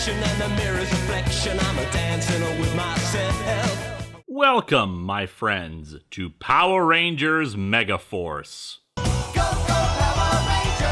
connection and the mirror's reflection. I'm a dancing with myself. Welcome, my friends, to Power Rangers Megaforce. Go, go, Power Rangers!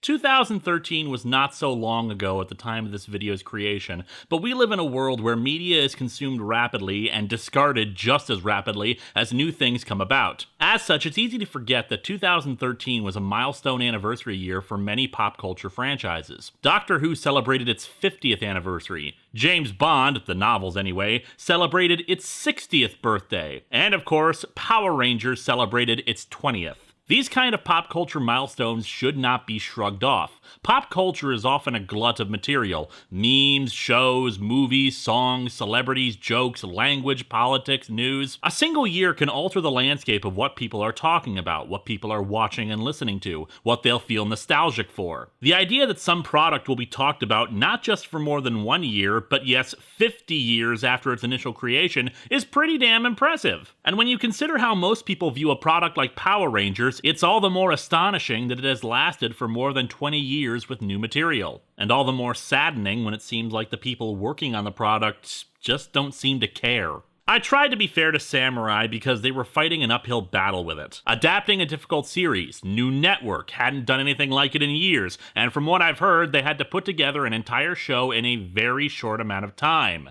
2013 was not so long ago at the time of this video's creation, but we live in a world where media is consumed rapidly and discarded just as rapidly as new things come about. As such, it's easy to forget that 2013 was a milestone anniversary year for many pop culture franchises. Doctor Who celebrated its 50th anniversary. James Bond, the novels anyway, celebrated its 60th birthday. And of course, Power Rangers celebrated its 20th. These kind of pop culture milestones should not be shrugged off. Pop culture is often a glut of material. Memes, shows, movies, songs, celebrities, jokes, language, politics, news. A single year can alter the landscape of what people are talking about, what people are watching and listening to, what they'll feel nostalgic for. The idea that some product will be talked about not just for more than 1 year, but yes, 50 years after its initial creation is pretty damn impressive. And when you consider how most people view a product like Power Rangers, it's all the more astonishing that it has lasted for more than 20 years with new material. And all the more saddening when it seems like the people working on the product just don't seem to care. I tried to be fair to Samurai because they were fighting an uphill battle with it. Adapting a difficult series, new network, hadn't done anything like it in years, and from what I've heard, they had to put together an entire show in a very short amount of time.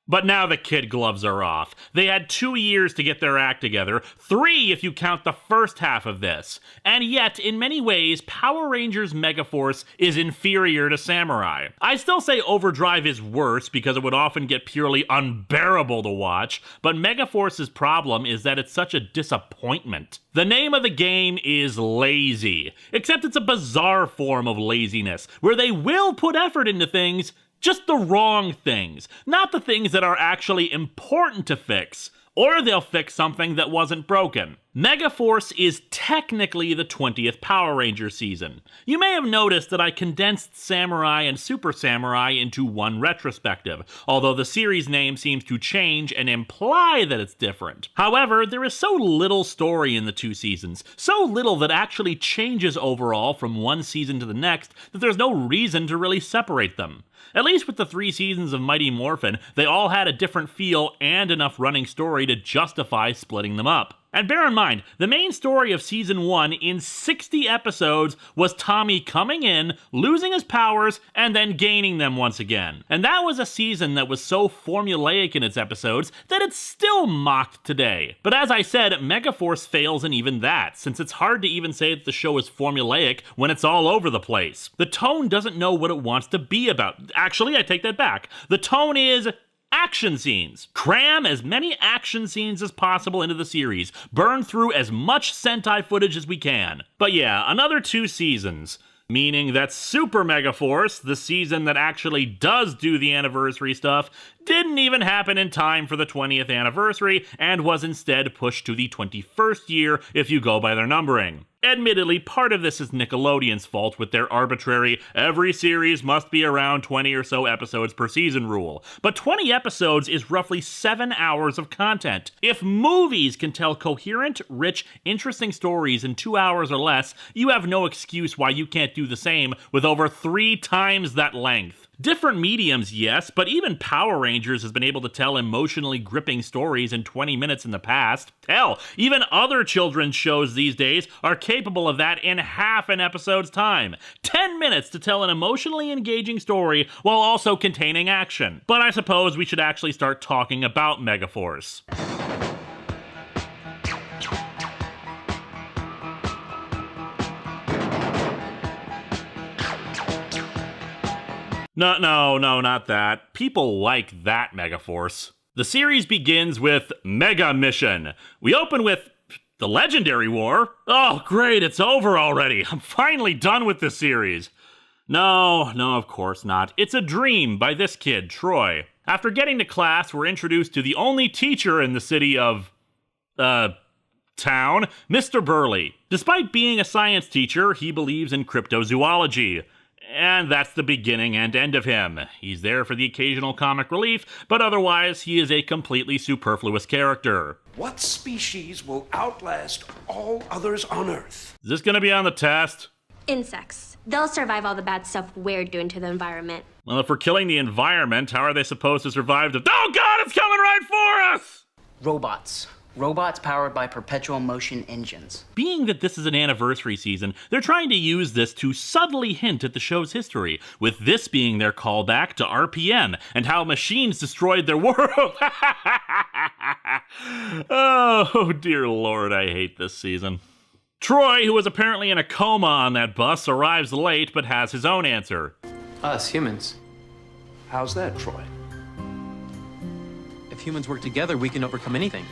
But now the kid gloves are off. They had 2 years to get their act together, 3 if you count the first half of this. And yet, in many ways, Power Rangers Megaforce is inferior to Samurai. I still say Overdrive is worse because it would often get purely unbearable to watch, but Megaforce's problem is that it's such a disappointment. The name of the game is lazy, except it's a bizarre form of laziness, where they will put effort into things, just the wrong things, not the things that are actually important to fix, or they'll fix something that wasn't broken. Megaforce is technically the 20th Power Ranger season. You may have noticed that I condensed Samurai and Super Samurai into one retrospective, although the series name seems to change and imply that it's different. However, there is so little story in the 2 seasons, so little that actually changes overall from one season to the next, that there's no reason to really separate them. At least with the 3 seasons of Mighty Morphin, they all had a different feel and enough running story to justify splitting them up. And bear in mind, the main story of Season 1 in 60 episodes was Tommy coming in, losing his powers, and then gaining them once again. And that was a season that was so formulaic in its episodes that it's still mocked today. But as I said, Megaforce fails in even that, since it's hard to even say that the show is formulaic when it's all over the place. The tone doesn't know what it wants to be about. Actually, I take that back. The tone is action scenes. Cram as many action scenes as possible into the series. Burn through as much Sentai footage as we can. But yeah, another 2 seasons. Meaning that Super Megaforce, the season that actually does do the anniversary stuff, didn't even happen in time for the 20th anniversary and was instead pushed to the 21st year if you go by their numbering. Admittedly, part of this is Nickelodeon's fault with their arbitrary, every series must be around 20 or so episodes per season rule. But 20 episodes is roughly 7 hours of content. If movies can tell coherent, rich, interesting stories in 2 hours or less, you have no excuse why you can't do the same with over 3 times that length. Different mediums, yes, but even Power Rangers has been able to tell emotionally gripping stories in 20 minutes in the past. Hell, even other children's shows these days are capable of that in half an episode's time. 10 minutes to tell an emotionally engaging story while also containing action. But I suppose we should actually start talking about Megaforce. No, not that. People like that Megaforce. The series begins with Mega Mission. We open with the Legendary War. Oh, great, it's over already. I'm finally done with this series. No, of course not. It's a Dream by this kid, Troy. After getting to class, we're introduced to the only teacher in the city of, town, Mr. Burley. Despite being a science teacher, he believes in cryptozoology. And that's the beginning and end of him. He's there for the occasional comic relief, but otherwise he is a completely superfluous character. What species will outlast all others on Earth? Is this gonna be on the test? Insects. They'll survive all the bad stuff we're doing to the environment. Well, if we're killing the environment, how are they supposed to survive the— Oh god, it's coming right for us! Robots. Robots powered by perpetual motion engines. Being that this is an anniversary season, they're trying to use this to subtly hint at the show's history, with this being their callback to RPM and how machines destroyed their world. Oh, dear lord, I hate this season. Troy, who was apparently in a coma on that bus, arrives late but has his own answer. Us, humans. How's that, Troy? If humans work together, we can overcome anything.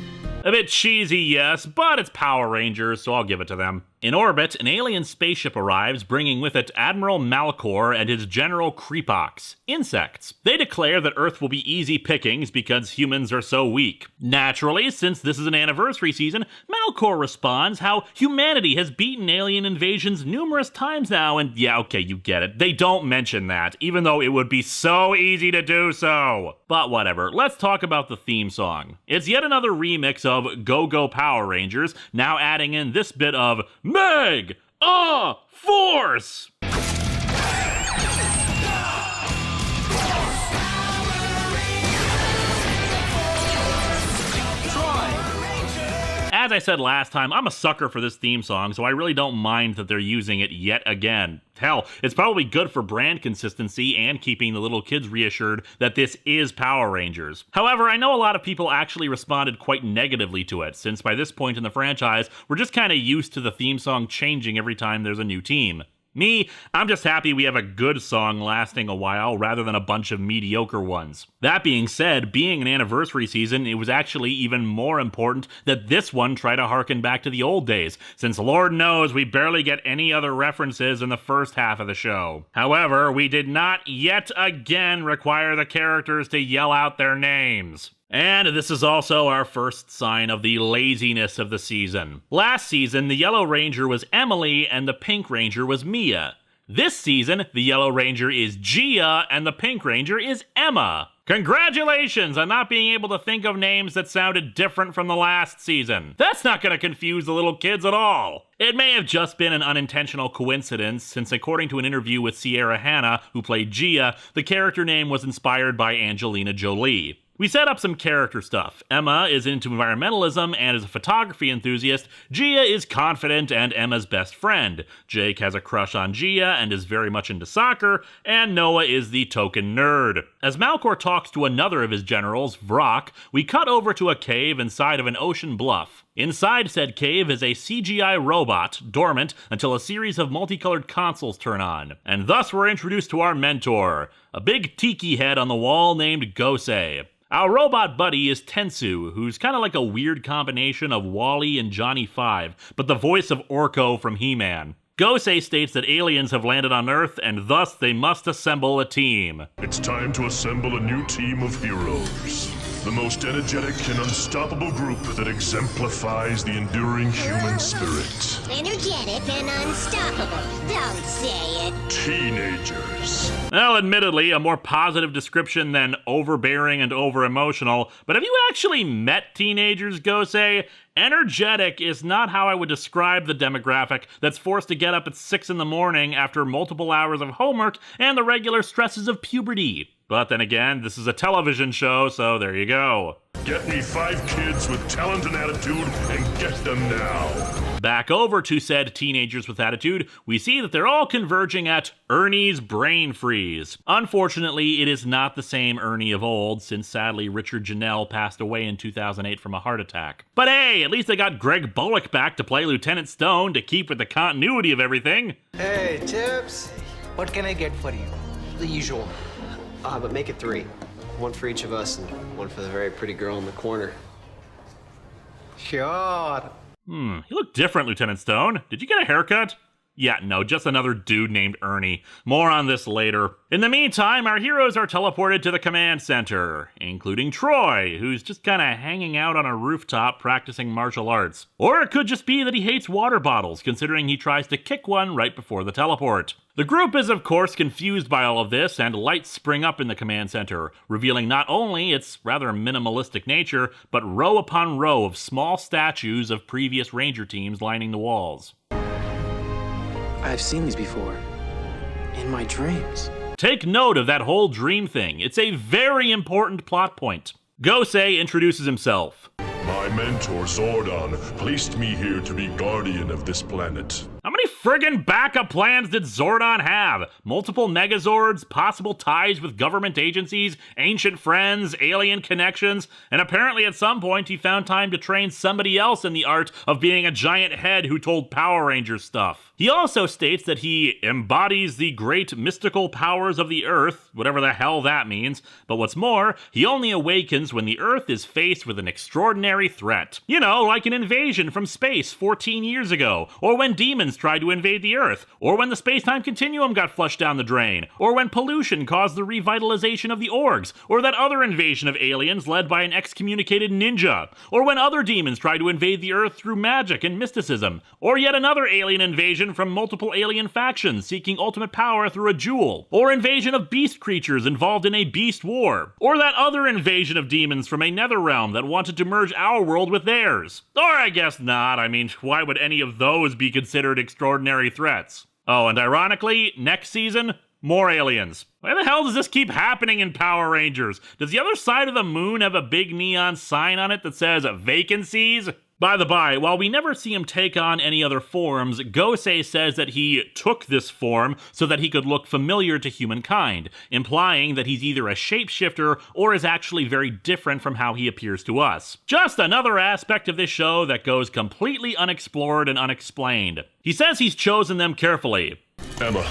A bit cheesy, yes, but it's Power Rangers, so I'll give it to them. In orbit, an alien spaceship arrives, bringing with it Admiral Malcor and his General Creepox, insects. They declare that Earth will be easy pickings because humans are so weak. Naturally, since this is an anniversary season, Malcor responds how humanity has beaten alien invasions numerous times now, and yeah, okay, you get it. They don't mention that, even though it would be so easy to do so. But whatever, let's talk about the theme song. It's yet another remix of Go Go Power Rangers, now adding in this bit of Meg-a-Force! As I said last time, I'm a sucker for this theme song, so I really don't mind that they're using it yet again. Hell, it's probably good for brand consistency and keeping the little kids reassured that this is Power Rangers. However, I know a lot of people actually responded quite negatively to it, since by this point in the franchise, we're just kinda used to the theme song changing every time there's a new team. Me, I'm just happy we have a good song lasting a while rather than a bunch of mediocre ones. That being said, being an anniversary season, it was actually even more important that this one try to harken back to the old days, since Lord knows we barely get any other references in the first half of the show. However, we did not yet again require the characters to yell out their names. And this is also our first sign of the laziness of the season. Last season, the Yellow Ranger was Emily and the Pink Ranger was Mia. This season, the Yellow Ranger is Gia and the Pink Ranger is Emma. Congratulations on not being able to think of names that sounded different from the last season. That's not going to confuse the little kids at all. It may have just been an unintentional coincidence, since according to an interview with Sierra Hanna, who played Gia, the character name was inspired by Angelina Jolie. We set up some character stuff. Emma is into environmentalism and is a photography enthusiast. Gia is confident and Emma's best friend. Jake has a crush on Gia and is very much into soccer, and Noah is the token nerd. As Malcor talks to another of his generals, Vrock, we cut over to a cave inside of an ocean bluff. Inside said cave is a CGI robot, dormant until a series of multicolored consoles turn on. And thus we're introduced to our mentor, a big tiki head on the wall named Gosei. Our robot buddy is Tensu, who's kind of like a weird combination of Wall-E and Johnny Five, but the voice of Orko from He-Man. Gosei states that aliens have landed on Earth, and thus they must assemble a team. It's time to assemble a new team of heroes. The most energetic and unstoppable group that exemplifies the enduring human spirit. Energetic and unstoppable. Don't say it. Teenagers. Well, admittedly, a more positive description than overbearing and over-emotional, but have you actually met teenagers, Gosei? Energetic is not how I would describe the demographic that's forced to get up at 6 in the morning after multiple hours of homework and the regular stresses of puberty. But then again, this is a television show, so there you go. Get me 5 kids with talent and attitude, and get them now. Back over to said teenagers with attitude, we see that they're all converging at Ernie's brain freeze. Unfortunately, it is not the same Ernie of old, since sadly Richard Janelle passed away in 2008 from a heart attack. But hey, at least they got Greg Bullock back to play Lieutenant Stone to keep with the continuity of everything. Hey, Tips. What can I get for you? The usual. But make it 3. 1 for each of us and 1 for the very pretty girl in the corner. Sure. You look different, Lieutenant Stone. Did you get a haircut? Yeah, no, just another dude named Ernie. More on this later. In the meantime, our heroes are teleported to the command center, including Troy, who's just kinda hanging out on a rooftop practicing martial arts. Or it could just be that he hates water bottles, considering he tries to kick one right before the teleport. The group is, of course, confused by all of this, and lights spring up in the command center, revealing not only its rather minimalistic nature, but row upon row of small statues of previous Ranger teams lining the walls. I've seen these before. In my dreams. Take note of that whole dream thing. It's a very important plot point. Gosei introduces himself. My mentor Zordon placed me here to be guardian of this planet. How many friggin' backup plans did Zordon have? Multiple Megazords, possible ties with government agencies, ancient friends, alien connections, and apparently at some point he found time to train somebody else in the art of being a giant head who told Power Rangers stuff. He also states that he embodies the great mystical powers of the Earth, whatever the hell that means, but what's more, he only awakens when the Earth is faced with an extraordinary threat. You know, like an invasion from space 14 years ago, or when demons tried to invade the Earth, or when the space-time continuum got flushed down the drain, or when pollution caused the revitalization of the Orgs, or that other invasion of aliens led by an excommunicated ninja, or when other demons tried to invade the Earth through magic and mysticism, or yet another alien invasion from multiple alien factions seeking ultimate power through a jewel, or invasion of beast creatures involved in a beast war, or that other invasion of demons from a nether realm that wanted to merge our world with theirs. Or I guess not. I mean, why would any of those be considered extraordinary threats? Oh, and ironically, next season, more aliens. Why the hell does this keep happening in Power Rangers? Does the other side of the moon have a big neon sign on it that says vacancies? By the by, while we never see him take on any other forms, Gosei says that he took this form so that he could look familiar to humankind, implying that he's either a shapeshifter or is actually very different from how he appears to us. Just another aspect of this show that goes completely unexplored and unexplained. He says he's chosen them carefully. Emma,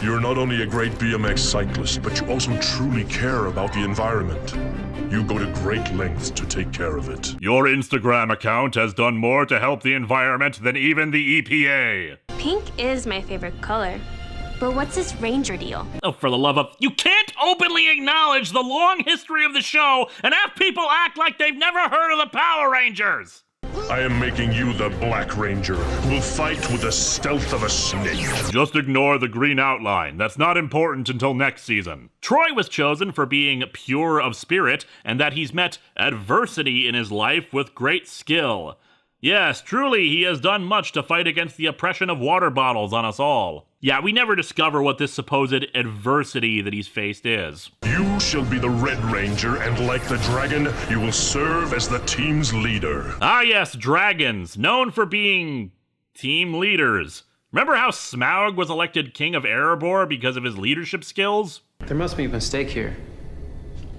you're not only a great BMX cyclist, but you also truly care about the environment. You go to great lengths to take care of it. Your Instagram account has done more to help the environment than even the EPA. Pink is my favorite color. But what's this ranger deal? Oh, for the love of... You can't openly acknowledge the long history of the show and have people act like they've never heard of the Power Rangers! I am making you the Black Ranger, who will fight with the stealth of a snake. Just ignore the green outline. That's not important until next season. Troy was chosen for being pure of spirit, and that he's met adversity in his life with great skill. Yes, truly, he has done much to fight against the oppression of water bottles on us all. Yeah, we never discover what this supposed adversity that he's faced is. You shall be the Red Ranger, and like the dragon, you will serve as the team's leader. Ah yes, dragons, known for being team leaders. Remember how Smaug was elected King of Erebor because of his leadership skills? There must be a mistake here.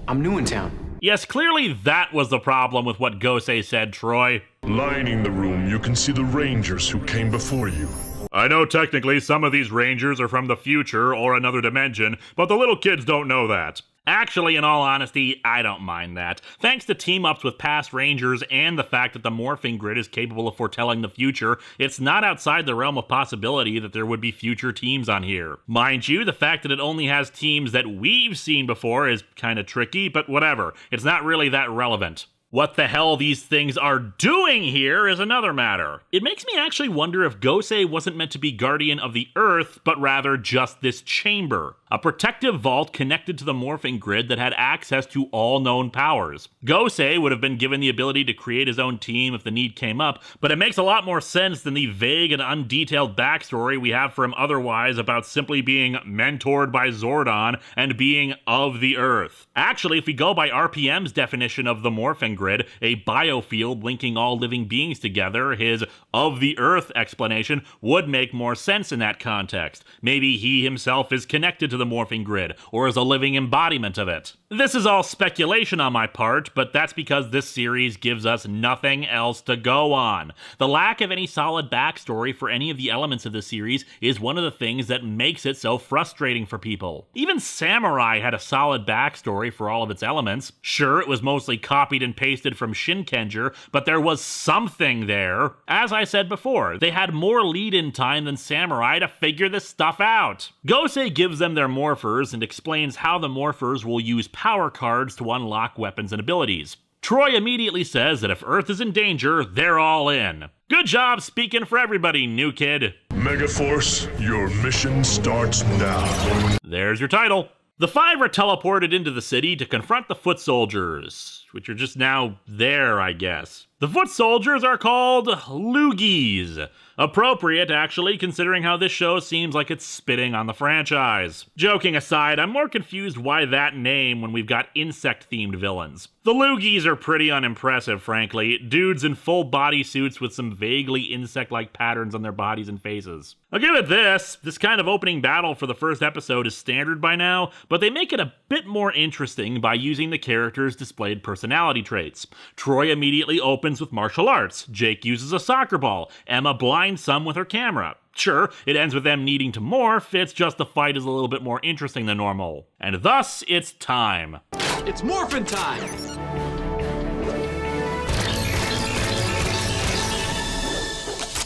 I'm new in town. Yes, clearly that was the problem with what Gosei said, Troy. Lining the room, you can see the Rangers who came before you. I know technically some of these Rangers are from the future or another dimension, but the little kids don't know that. Actually, in all honesty, I don't mind that. Thanks to team-ups with past Rangers and the fact that the morphing grid is capable of foretelling the future, it's not outside the realm of possibility that there would be future teams on here. Mind you, the fact that it only has teams that we've seen before is kinda tricky, but whatever. It's not really that relevant. What the hell these things are doing here is another matter. It makes me actually wonder if Gosei wasn't meant to be guardian of the Earth, but rather just this chamber. A protective vault connected to the morphing grid that had access to all known powers. Gosei would have been given the ability to create his own team if the need came up, but it makes a lot more sense than the vague and undetailed backstory we have for him otherwise about simply being mentored by Zordon and being of the Earth. Actually, if we go by RPM's definition of the morphing grid, a biofield linking all living beings together, his of the Earth explanation would make more sense in that context. Maybe he himself is connected to the morphing grid, or is a living embodiment of it. This is all speculation on my part, but that's because this series gives us nothing else to go on. The lack of any solid backstory for any of the elements of the series is one of the things that makes it so frustrating for people. Even Samurai had a solid backstory for all of its elements. Sure, it was mostly copied and pasted from Shinkenger, but there was something there. As I said before, they had more lead-in time than Samurai to figure this stuff out. Gosei gives them their morphers and explains how the morphers will use power cards to unlock weapons and abilities. Troy immediately says that if Earth is in danger, they're all in. Good job speaking for everybody, new kid. Megaforce, your mission starts now. There's your title. The five are teleported into the city to confront the foot soldiers, which are just now there, I guess. The foot soldiers are called loogies. Appropriate, actually, considering how this show seems like it's spitting on the franchise. Joking aside, I'm more confused why that name when we've got insect-themed villains. The loogies are pretty unimpressive, frankly. Dudes in full body suits with some vaguely insect-like patterns on their bodies and faces. I'll give it this kind of opening battle for the first episode is standard by now, but they make it a bit more interesting by using the characters' displayed personality traits. Troy immediately opens with martial arts, Jake uses a soccer ball, Emma blinds some with her camera. Sure, it ends with them needing to morph, it's just the fight is a little bit more interesting than normal. And thus, it's time. It's morphin' time!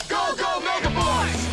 Go, go, Megaforce!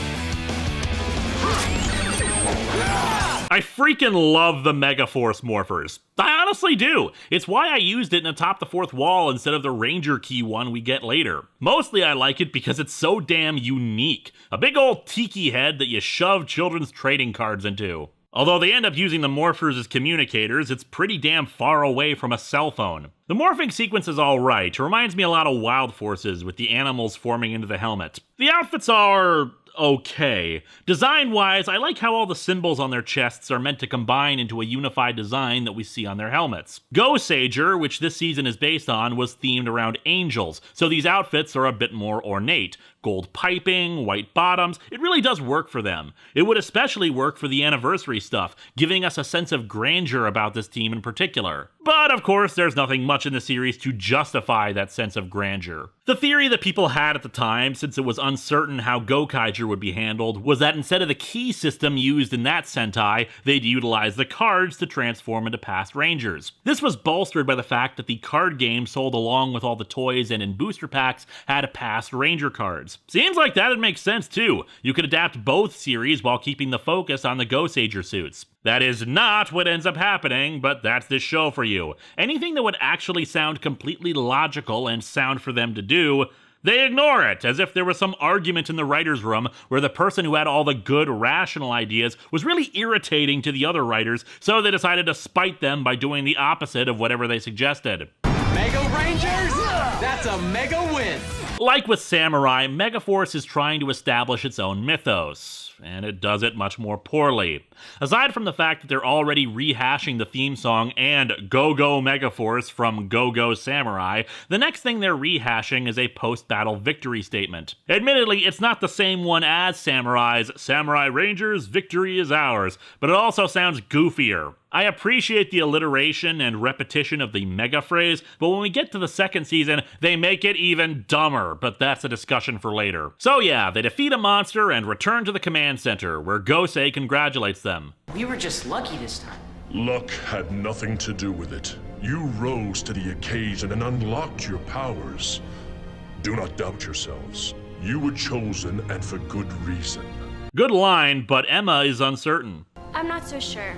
I freaking love the Megaforce morphers. I honestly do. It's why I used it in Atop the Fourth Wall instead of the Ranger Key one we get later. Mostly I like it because it's so damn unique. A big old tiki head that you shove children's trading cards into. Although they end up using the morphers as communicators, it's pretty damn far away from a cell phone. The morphing sequence is alright. It reminds me a lot of Wild Forces with the animals forming into the helmet. The outfits are okay. Design-wise, I like how all the symbols on their chests are meant to combine into a unified design that we see on their helmets. Go Sager, which this season is based on, was themed around angels, so these outfits are a bit more ornate. Gold piping, white bottoms, it really does work for them. It would especially work for the anniversary stuff, giving us a sense of grandeur about this team in particular. But of course, there's nothing much in the series to justify that sense of grandeur. The theory that people had at the time, since it was uncertain how Gokaiger would be handled, was that instead of the key system used in that Sentai, they'd utilize the cards to transform into past Rangers. This was bolstered by the fact that the card game sold along with all the toys and in booster packs had past Ranger cards. Seems like that'd make sense too. You could adapt both series while keeping the focus on the Gosager suits. That is not what ends up happening, but that's this show for you. Anything that would actually sound completely logical and sound for them to do, they ignore it, as if there was some argument in the writer's room where the person who had all the good, rational ideas was really irritating to the other writers, so they decided to spite them by doing the opposite of whatever they suggested. Mega Rangers? That's a mega win! Like with Samurai, Megaforce is trying to establish its own mythos, and it does it much more poorly. Aside from the fact that they're already rehashing the theme song and Go Go Megaforce from Go Go Samurai, the next thing they're rehashing is a post-battle victory statement. Admittedly, it's not the same one as Samurai's Samurai Rangers, victory is ours, but it also sounds goofier. I appreciate the alliteration and repetition of the mega phrase, but when we get to the second season, they make it even dumber, but that's a discussion for later. So yeah, they defeat a monster and return to the command center, where Gosei congratulates them. We were just lucky this time. Luck had nothing to do with it. You rose to the occasion and unlocked your powers. Do not doubt yourselves. You were chosen, and for good reason. Good line, but Emma is uncertain. I'm not so sure.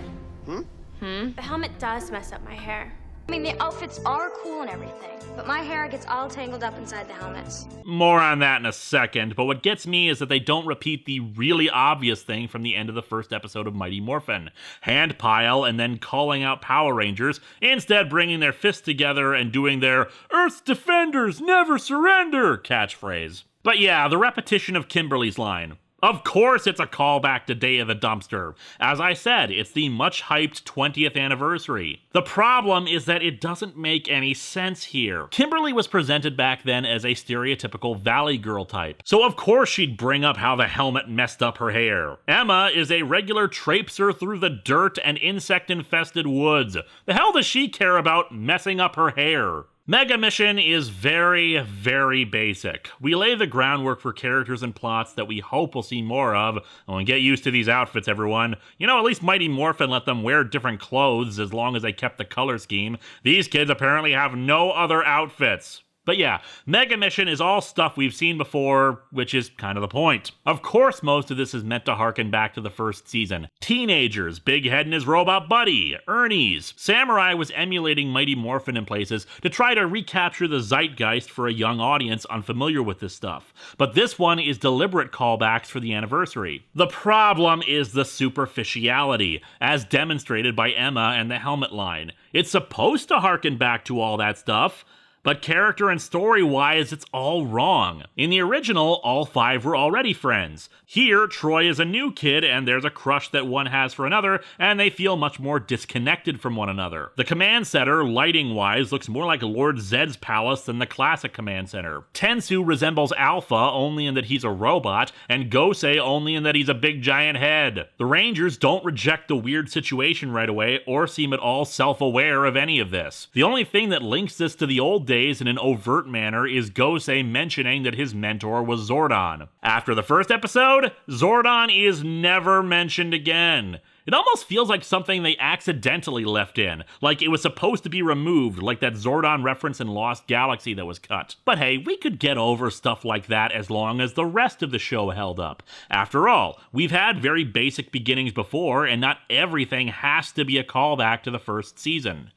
The helmet does mess up my hair. I mean, the outfits are cool and everything, but my hair gets all tangled up inside the helmets. More on that in a second, but what gets me is that they don't repeat the really obvious thing from the end of the first episode of Mighty Morphin. Hand pile and then calling out Power Rangers, instead bringing their fists together and doing their Earth's Defenders Never Surrender catchphrase. But yeah, the repetition of Kimberly's line. Of course it's a callback to Day of the Dumpster. As I said, it's the much-hyped 20th anniversary. The problem is that it doesn't make any sense here. Kimberly was presented back then as a stereotypical Valley Girl type, so of course she'd bring up how the helmet messed up her hair. Emma is a regular traipser through the dirt and insect-infested woods. The hell does she care about messing up her hair? Mega Mission is very, very basic. We lay the groundwork for characters and plots that we hope we'll see more of. And get used to these outfits, everyone. You know, at least Mighty Morphin let them wear different clothes as long as they kept the color scheme. These kids apparently have no other outfits. But yeah, Mega Mission is all stuff we've seen before, which is kind of the point. Of course, most of this is meant to harken back to the first season. Teenagers, Big Head and his robot buddy, Ernie's. Samurai was emulating Mighty Morphin in places to try to recapture the zeitgeist for a young audience unfamiliar with this stuff. But this one is deliberate callbacks for the anniversary. The problem is the superficiality, as demonstrated by Emma and the helmet line. It's supposed to harken back to all that stuff, But character and story-wise, it's all wrong. In the original, all 5 were already friends. Here, Troy is a new kid, and there's a crush that one has for another, and they feel much more disconnected from one another. The command center, lighting-wise, looks more like Lord Zed's palace than the classic command center. Tensu resembles Alpha only in that he's a robot, and Gosei only in that he's a big giant head. The Rangers don't reject the weird situation right away, or seem at all self-aware of any of this. The only thing that links this to the old days in an overt manner is Gosei mentioning that his mentor was Zordon. After the first episode, Zordon is never mentioned again. It almost feels like something they accidentally left in, like it was supposed to be removed, like that Zordon reference in Lost Galaxy that was cut. But hey, we could get over stuff like that as long as the rest of the show held up. After all, we've had very basic beginnings before, and not everything has to be a callback to the first season.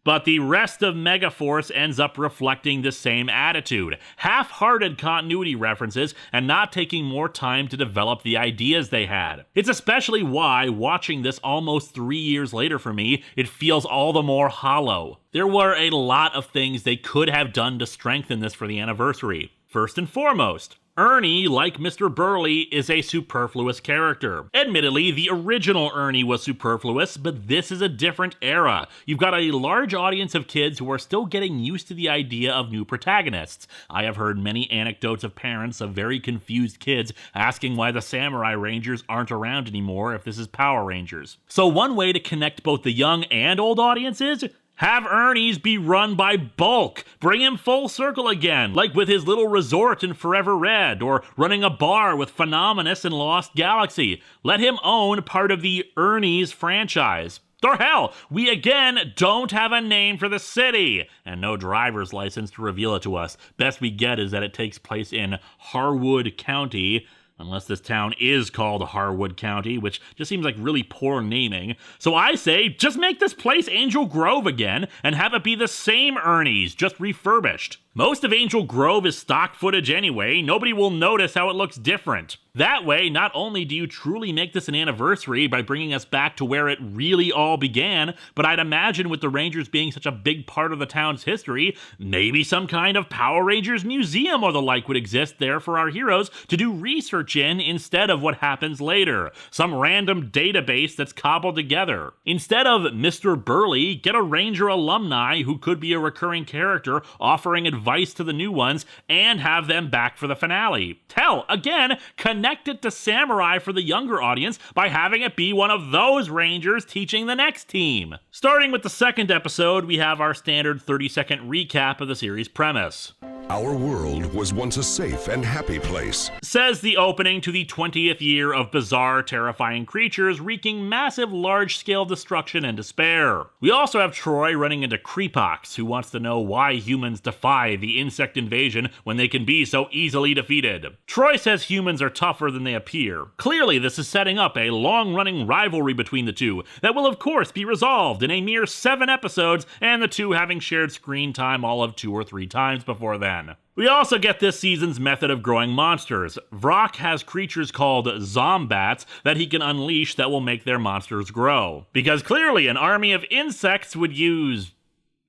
But the rest of Megaforce ends up reflecting the same attitude. Half-hearted continuity references and not taking more time to develop the ideas they had. It's especially why, watching this almost 3 years later for me, it feels all the more hollow. There were a lot of things they could have done to strengthen this for the anniversary. First and foremost, Ernie, like Mr. Burley, is a superfluous character. Admittedly, the original Ernie was superfluous, but this is a different era. You've got a large audience of kids who are still getting used to the idea of new protagonists. I have heard many anecdotes of parents of very confused kids asking why the Samurai Rangers aren't around anymore if this is Power Rangers. So one way to connect both the young and old audiences? Have Ernie's be run by Bulk. Bring him full circle again, like with his little resort in Forever Red, or running a bar with Phenomenus in Lost Galaxy. Let him own part of the Ernie's franchise. Or hell, we again don't have a name for the city, and no driver's license to reveal it to us. Best we get is that it takes place in Harwood County, unless this town is called Harwood County, which just seems like really poor naming. So I say, just make this place Angel Grove again, and have it be the same Ernie's, just refurbished. Most of Angel Grove is stock footage anyway, nobody will notice how it looks different. That way, not only do you truly make this an anniversary by bringing us back to where it really all began, but I'd imagine with the Rangers being such a big part of the town's history, maybe some kind of Power Rangers museum or the like would exist there for our heroes to do research in instead of what happens later. Some random database that's cobbled together. Instead of Mr. Burley, get a Ranger alumni who could be a recurring character offering advice to the new ones and have them back for the finale. Hell, again, connect it to Samurai for the younger audience by having it be one of those Rangers teaching the next team. Starting with the second episode, we have our standard 30-second recap of the series premise. Our world was once a safe and happy place, says the opening to the 20th year of bizarre, terrifying creatures wreaking massive, large-scale destruction and despair. We also have Troy running into Creepox, who wants to know why humans defy the insect invasion when they can be so easily defeated. Troy says humans are tougher than they appear. Clearly, this is setting up a long-running rivalry between the two that will of course be resolved in a mere 7 episodes, and the two having shared screen time all of 2 or 3 times before then. We also get this season's method of growing monsters. Vrock has creatures called Zombats that he can unleash that will make their monsters grow. Because clearly an army of insects would use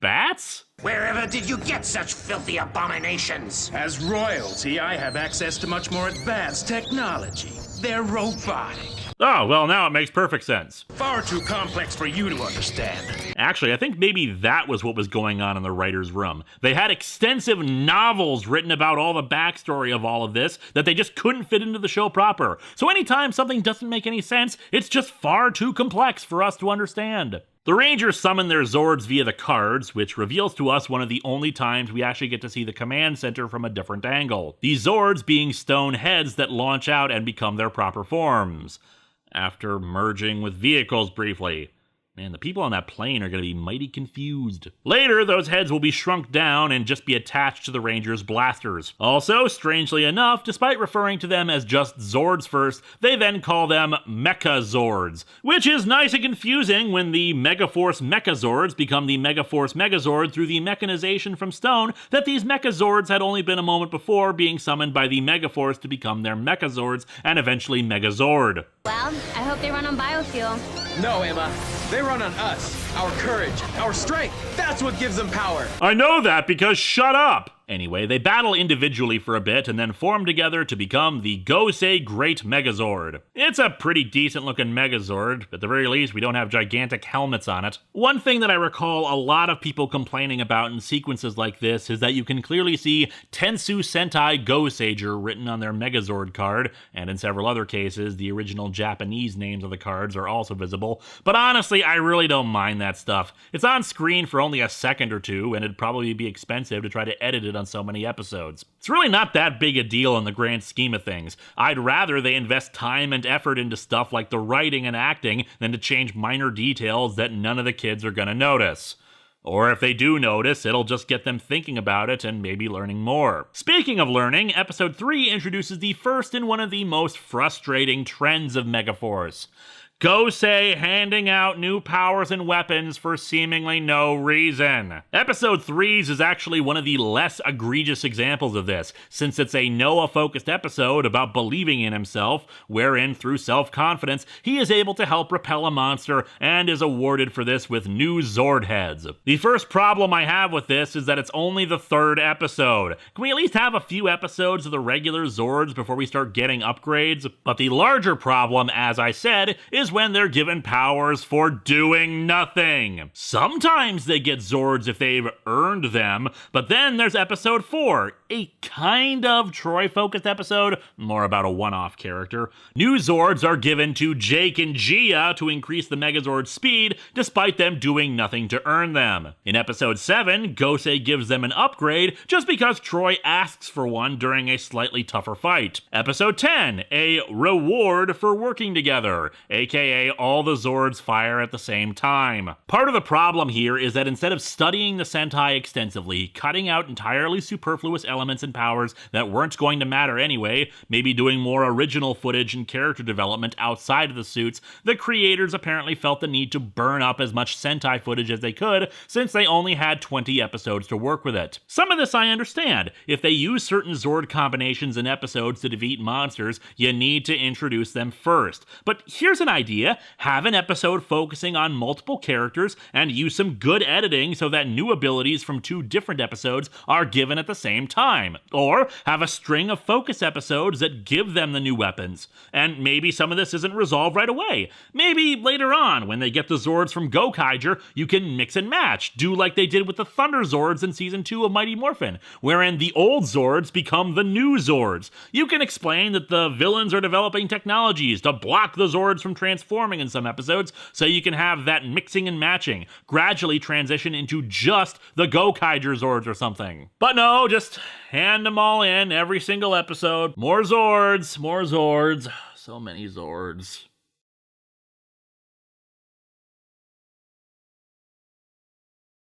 bats? Wherever did you get such filthy abominations? As royalty, I have access to much more advanced technology. They're robotic. Oh, well, now it makes perfect sense. Far too complex for you to understand. Actually, I think maybe that was what was going on in the writer's room. They had extensive novels written about all the backstory of all of this that they just couldn't fit into the show proper. So anytime something doesn't make any sense, it's just far too complex for us to understand. The Rangers summon their Zords via the cards, which reveals to us one of the only times we actually get to see the command center from a different angle. These Zords being stone heads that launch out and become their proper forms, after merging with vehicles briefly. Man, the people on that plane are going to be mighty confused. Later, those heads will be shrunk down and just be attached to the Rangers' blasters. Also, strangely enough, despite referring to them as just Zords first, they then call them Mecha-Zords, which is nice and confusing when the Megaforce Mecha-Zords become the Megaforce Megazord through the mechanization from stone that these Mecha-Zords had only been a moment before being summoned by the Megaforce to become their Mecha-Zords and eventually Megazord. Well, I hope they run on biofuel. No, Emma. They run on us. Our courage, our strength. That's what gives them power. I know that because shut up! Anyway, they battle individually for a bit and then form together to become the Gosei Great Megazord. It's a pretty decent looking Megazord. At the very least, we don't have gigantic helmets on it. One thing that I recall a lot of people complaining about in sequences like this is that you can clearly see Tensu Sentai Goseiger written on their Megazord card, and in several other cases, the original Japanese names of the cards are also visible. But honestly, I really don't mind that stuff. It's on screen for only a second or two, and it'd probably be expensive to try to edit it on so many episodes. It's really not that big a deal in the grand scheme of things. I'd rather they invest time and effort into stuff like the writing and acting than to change minor details that none of the kids are gonna notice. Or if they do notice, it'll just get them thinking about it and maybe learning more. Speaking of learning, episode 3 introduces the first in one of the most frustrating trends of Megaforce. Gosei handing out new powers and weapons for seemingly no reason. Episode 3's is actually one of the less egregious examples of this, since it's a Noah-focused episode about believing in himself, wherein, through self-confidence, he is able to help repel a monster and is awarded for this with new Zord heads. The first problem I have with this is that it's only the 3rd episode. Can we at least have a few episodes of the regular Zords before we start getting upgrades? But the larger problem, as I said, is when they're given powers for doing nothing. Sometimes they get Zords if they've earned them, but then there's episode 4, a kind of Troy-focused episode, more about a one-off character. New Zords are given to Jake and Gia to increase the Megazord's speed, despite them doing nothing to earn them. In episode 7, Gosei gives them an upgrade just because Troy asks for one during a slightly tougher fight. Episode 10, a reward for working together, aka all the Zords fire at the same time. Part of the problem here is that instead of studying the Sentai extensively, cutting out entirely superfluous elements and powers that weren't going to matter anyway, maybe doing more original footage and character development outside of the suits, the creators apparently felt the need to burn up as much Sentai footage as they could, since they only had 20 episodes to work with it. Some of this I understand. If they use certain Zord combinations in episodes to defeat monsters, you need to introduce them first. But here's an idea. Have an episode focusing on multiple characters and use some good editing so that new abilities from 2 different episodes are given at the same time. Or have a string of focus episodes that give them the new weapons. And maybe some of this isn't resolved right away. Maybe later on, when they get the Zords from Gokaiger, you can mix and match, do like they did with the Thunder Zords in Season 2 of Mighty Morphin, wherein the old Zords become the new Zords. You can explain that the villains are developing technologies to block the Zords from transforming in some episodes, so you can have that mixing and matching, gradually transition into just the Gokaiger Zords or something. But no, just hand them all in every single episode. More Zords, so many Zords.